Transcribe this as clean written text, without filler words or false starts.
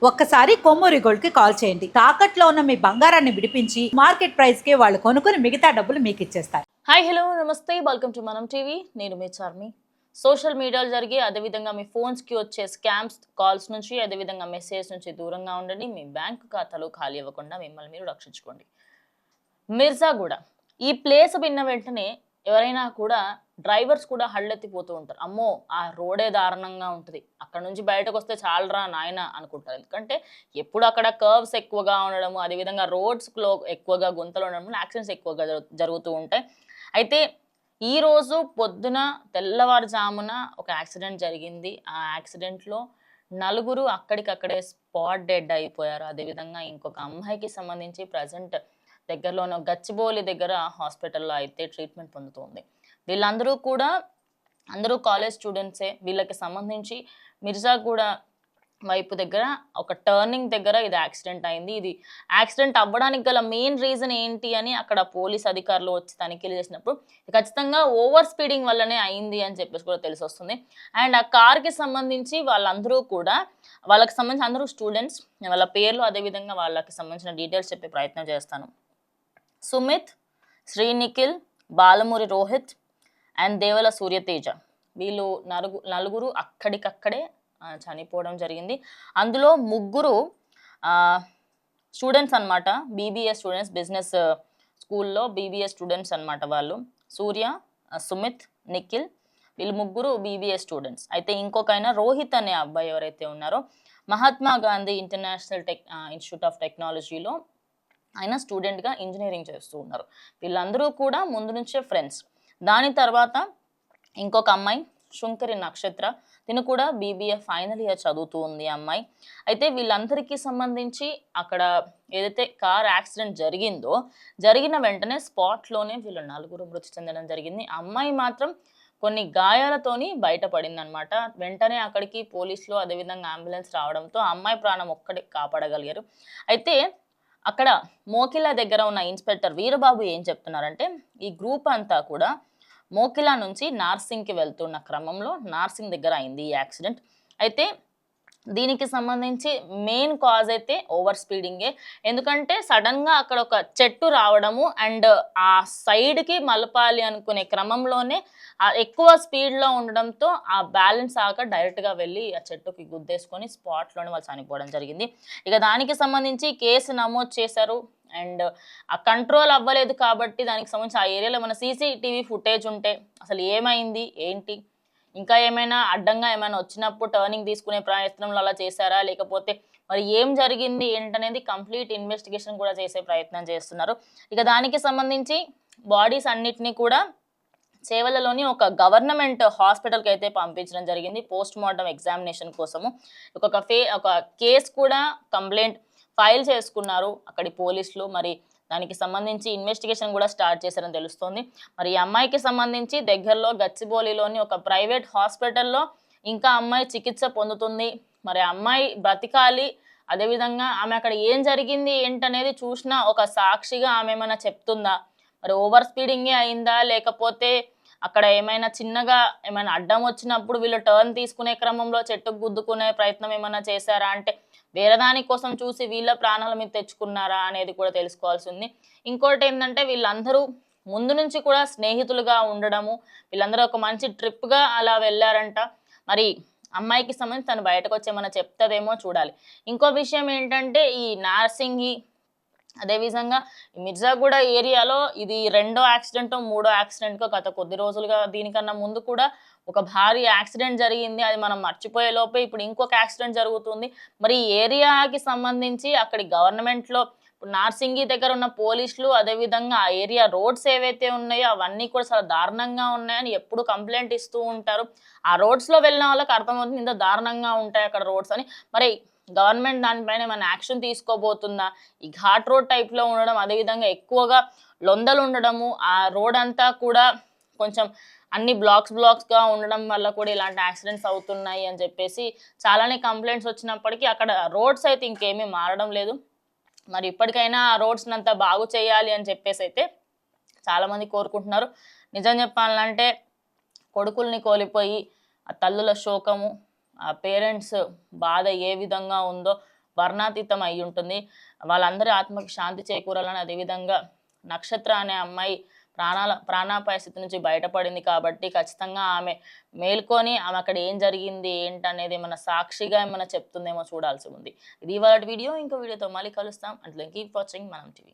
ఒక్కసారి కొమ్మూరి గోల్డ్ కి కాల్ చేయండి. తాకట్లో ఉన్న మీ బంగారాన్ని విడిపించి మార్కెట్ ప్రైస్ కి వాళ్ళు కొనుక్కుని మిగతా డబ్బులు మీకు ఇచ్చేస్తారు. హాయ్ హలో నమస్తే వెల్కమ్ టు మనం టీవీ. నేను మీ చార్మి. సోషల్ మీడియాలో జరిగే అదేవిధంగా మీ ఫోన్స్కి వచ్చే స్కామ్స్ కాల్స్ నుంచి అదేవిధంగా మెసేజ్ నుంచి దూరంగా ఉండండి. మీ బ్యాంకు ఖాతాలు ఖాళీ ఇవ్వకుండా మిమ్మల్ని మీరు రక్షించుకోండి. మిర్జాగూడ ఈ ప్లేస్ విన్న వెంటనే ఎవరైనా కూడా డ్రైవర్స్ కూడా హళ్ళెత్తిపోతూ ఉంటారు. అమ్మో ఆ రోడే దారుణంగా ఉంటుంది, అక్కడ నుంచి బయటకు వస్తే చాలరా నాయన అనుకుంటారు. ఎందుకంటే ఎప్పుడు అక్కడ కర్వ్స్ ఎక్కువగా ఉండడము, అదేవిధంగా రోడ్స్లో ఎక్కువగా గుంతలు ఉండడం, యాక్సిడెంట్స్ ఎక్కువగా జరుగుతూ ఉంటాయి. అయితే ఈరోజు పొద్దున తెల్లవారుజామున ఒక యాక్సిడెంట్ జరిగింది. ఆ యాక్సిడెంట్లో నలుగురు అక్కడికక్కడే స్పాట్ డెడ్ అయిపోయారు. అదేవిధంగా ఇంకొక అమ్మాయికి సంబంధించి ప్రజెంట్ దగ్గరలో ఉన్న గచ్చిబౌలి దగ్గర హాస్పిటల్లో అయితే ట్రీట్మెంట్ పొందుతుంది. వీళ్ళందరూ కూడా అందరూ కాలేజ్ స్టూడెంట్సే. వీళ్ళకి సంబంధించి మిర్జాగూడ వైపు దగ్గర ఒక టర్నింగ్ దగ్గర ఇది యాక్సిడెంట్ అయింది. ఇది యాక్సిడెంట్ అవ్వడానికి గల మెయిన్ రీజన్ ఏంటి అని అక్కడ పోలీస్ అధికారులు వచ్చి తనిఖీలు చేసినప్పుడు ఖచ్చితంగా ఓవర్ స్పీడింగ్ వల్లనే అయింది అని చెప్పేసి కూడా తెలిసి వస్తుంది. అండ్ ఆ కార్కి సంబంధించి వాళ్ళందరూ కూడా వాళ్ళకి సంబంధించి అందరూ స్టూడెంట్స్. వాళ్ళ పేర్లు అదేవిధంగా వాళ్ళకి సంబంధించిన డీటెయిల్స్ చెప్పే ప్రయత్నం చేస్తాను. సుమిత్, శ్రీ నిఖిల్, బాలమూరి రోహిత్ అండ్ దేవల సూర్యతేజ వీళ్ళు నలుగురు అక్కడికక్కడే చనిపోవడం జరిగింది. అందులో ముగ్గురు స్టూడెంట్స్ అనమాట, బీబీఎస్ స్టూడెంట్స్, బిజినెస్ స్కూల్లో బీబీఎస్ స్టూడెంట్స్ అనమాట. వాళ్ళు సూర్య, సుమిత్, నిఖిల్ వీళ్ళు ముగ్గురు బీబీఎస్ స్టూడెంట్స్. అయితే ఇంకొక ఆయన రోహిత్ అనే అబ్బాయి ఎవరైతే ఉన్నారో Mahatma Gandhi international institute of టెక్నాలజీలో ఆయన స్టూడెంట్గా ఇంజనీరింగ్ చేస్తూ ఉన్నారు. వీళ్ళందరూ కూడా ముందు నుంచే ఫ్రెండ్స్. దాని తర్వాత ఇంకొక అమ్మాయి శుంకరి నక్షత్ర, తిను కూడా బీబీఏ ఫైనల్ ఇయర్ చదువుతూ ఉంది అమ్మాయి. అయితే వీళ్ళందరికీ సంబంధించి అక్కడ ఏదైతే కార్ యాక్సిడెంట్ జరిగిందో జరిగిన వెంటనే స్పాట్లోనే వీళ్ళు నలుగురు మృతి చెందడం జరిగింది. అమ్మాయి మాత్రం కొన్ని గాయాలతోని బయటపడింది అనమాట. వెంటనే అక్కడికి పోలీసులు అదేవిధంగా అంబులెన్స్ రావడంతో అమ్మాయి ప్రాణం ఒక్కడే కాపాడగలిగారు. అయితే అక్కడ మోకిలా దగ్గర ఉన్న ఇన్స్పెక్టర్ వీరబాబు ఏం చెప్తున్నారంటే ఈ గ్రూప్ అంతా కూడా మోకిలా నుంచి నార్సింగ్కి వెళ్తున్న క్రమంలో నార్సింగ్ దగ్గర అయింది ఈ యాక్సిడెంట్. అయితే దీనికి సంబంధించి మెయిన్ కాజ్ అయితే ఓవర్ స్పీడింగే. ఎందుకంటే సడన్గా అక్కడ ఒక చెట్టు రావడము అండ్ ఆ సైడ్కి మలపాలి అనుకునే క్రమంలోనే ఎక్కువ స్పీడ్లో ఉండడంతో ఆ బ్యాలెన్స్ ఆక డైరెక్ట్గా వెళ్ళి ఆ చెట్టుకి గుద్దేసుకొని స్పాట్లోనే వాళ్ళు చనిపోవడం జరిగింది. ఇక దానికి సంబంధించి కేసు నమోదు చేశారు. అండ్ ఆ కంట్రోల్ అవ్వలేదు కాబట్టి దానికి సంబంధించి ఆ ఏరియాలో మన సీసీటీవీ ఫుటేజ్ ఉంటే అసలు ఏమైంది ఏంటి, ఇంకా ఏమైనా అడ్డంగా ఏమైనా వచ్చినప్పుడు టర్నింగ్ తీసుకునే ప్రయత్నంలో అలా చేశారా, లేకపోతే మరి ఏం జరిగింది ఏంటనేది కంప్లీట్ ఇన్వెస్టిగేషన్ కూడా చేసే ప్రయత్నం చేస్తున్నారు. ఇక దానికి సంబంధించి బాడీస్ అన్నిటినీ కూడా చేవలలోని ఒక గవర్నమెంట్ హాస్పిటల్కి అయితే పంపించడం జరిగింది పోస్ట్ మార్టం ఎగ్జామినేషన్ కోసము. ఒక కేసు కూడా కంప్లైంట్ ఫైల్ చేసుకున్నారు అక్కడి పోలీసులు. మరి దానికి సంబంధించి ఇన్వెస్టిగేషన్ కూడా స్టార్ట్ చేశారని తెలుస్తోంది. మరి ఈ అమ్మాయికి సంబంధించి దగ్గరలో గచ్చిబౌలిలోని ఒక ప్రైవేట్ హాస్పిటల్లో ఇంకా అమ్మాయి చికిత్స పొందుతుంది. మరి అమ్మాయి బ్రతికాలి, అదేవిధంగా ఆమె అక్కడ ఏం జరిగింది ఏంటనేది చూసినా ఒక సాక్షిగా ఆమె ఏమైనా చెప్తుందా, మరి ఓవర్ స్పీడింగే అయిందా, లేకపోతే అక్కడ ఏమైనా చిన్నగా ఏమైనా అడ్డం వచ్చినప్పుడు వీళ్ళు టర్న్ తీసుకునే క్రమంలో చెట్టుకు గుద్దుకునే ప్రయత్నం ఏమైనా చేశారా, అంటే వేరే దానికోసం చూసి వీళ్ళ ప్రాణాల మీద తెచ్చుకున్నారా అనేది కూడా తెలుసుకోవాల్సి ఉంది. ఇంకోటి ఏంటంటే వీళ్ళందరూ ముందు నుంచి కూడా స్నేహితులుగా ఉండడము, వీళ్ళందరూ ఒక మంచి ట్రిప్గా అలా వెళ్ళారంట. మరి అమ్మాయికి సంబంధించి తను బయటకు వచ్చి ఏమైనా చెప్తుందేమో చూడాలి. ఇంకో విషయం ఏంటంటే ఈ నార్సింగి అదేవిధంగా మిర్జాగూడ ఏరియాలో ఇది రెండో యాక్సిడెంటో మూడో యాక్సిడెంట్కో గత కొద్ది రోజులుగా దీనికన్నా ముందు కూడా ఒక భారీ యాక్సిడెంట్ జరిగింది. అది మనం మర్చిపోయే లోపే ఇప్పుడు ఇంకొక యాక్సిడెంట్ జరుగుతుంది. మరి ఈ ఏరియాకి సంబంధించి అక్కడి గవర్నమెంట్లో నార్సింగి దగ్గర ఉన్న పోలీసులు అదేవిధంగా ఆ ఏరియా రోడ్స్ ఏవైతే ఉన్నాయో అవన్నీ కూడా చాలా దారుణంగా ఉన్నాయని ఎప్పుడు కంప్లైంట్ ఇస్తూ ఉంటారు. ఆ రోడ్స్లో వెళ్ళిన వాళ్ళకి అర్థమవుతుంది ఇంత దారుణంగా ఉంటాయి అక్కడ రోడ్స్ అని. మరి గవర్నమెంట్ దానిపైన ఏమైనా యాక్షన్ తీసుకోబోతుందా? ఈ ఘాట్ రోడ్ టైప్లో ఉండడం, అదేవిధంగా ఎక్కువగా లొందలు ఉండడము, ఆ రోడ్ అంతా కూడా కొంచెం అన్ని బ్లాక్స్గా ఉండడం వల్ల కూడా ఇలాంటి యాక్సిడెంట్స్ అవుతున్నాయి అని చెప్పేసి చాలానే కంప్లైంట్స్ వచ్చినప్పటికీ అక్కడ రోడ్స్ అయితే ఇంకేమీ మారడం లేదు. మరి ఇప్పటికైనా ఆ రోడ్స్ని అంతా బాగు చేయాలి అని చెప్పేసి అయితే చాలామంది కోరుకుంటున్నారు. నిజం చెప్పాలంటే కొడుకుల్ని కోల్పోయి ఆ తల్లుల శోకము, ఆ పేరెంట్స్ బాధ ఏ విధంగా ఉందో వర్ణాతీతం అయి ఉంటుంది. వాళ్ళందరి ఆత్మకి శాంతి చేకూరాలని, అదేవిధంగా నక్షత్ర అనే అమ్మాయి ప్రాణాపాయ స్థితి నుంచి బయటపడింది కాబట్టి ఖచ్చితంగా ఆమె మేల్కొని ఆమె అక్కడ ఏం జరిగింది ఏంటనేది ఏమైనా సాక్షిగా ఏమైనా చెప్తుందేమో చూడాల్సి ఉంది. ఇది ఇవాళ వీడియో. ఇంకో వీడియోతో మళ్ళీ కలుస్తాం. అంటే కీప్ వాచింగ్ మనం టీవీ.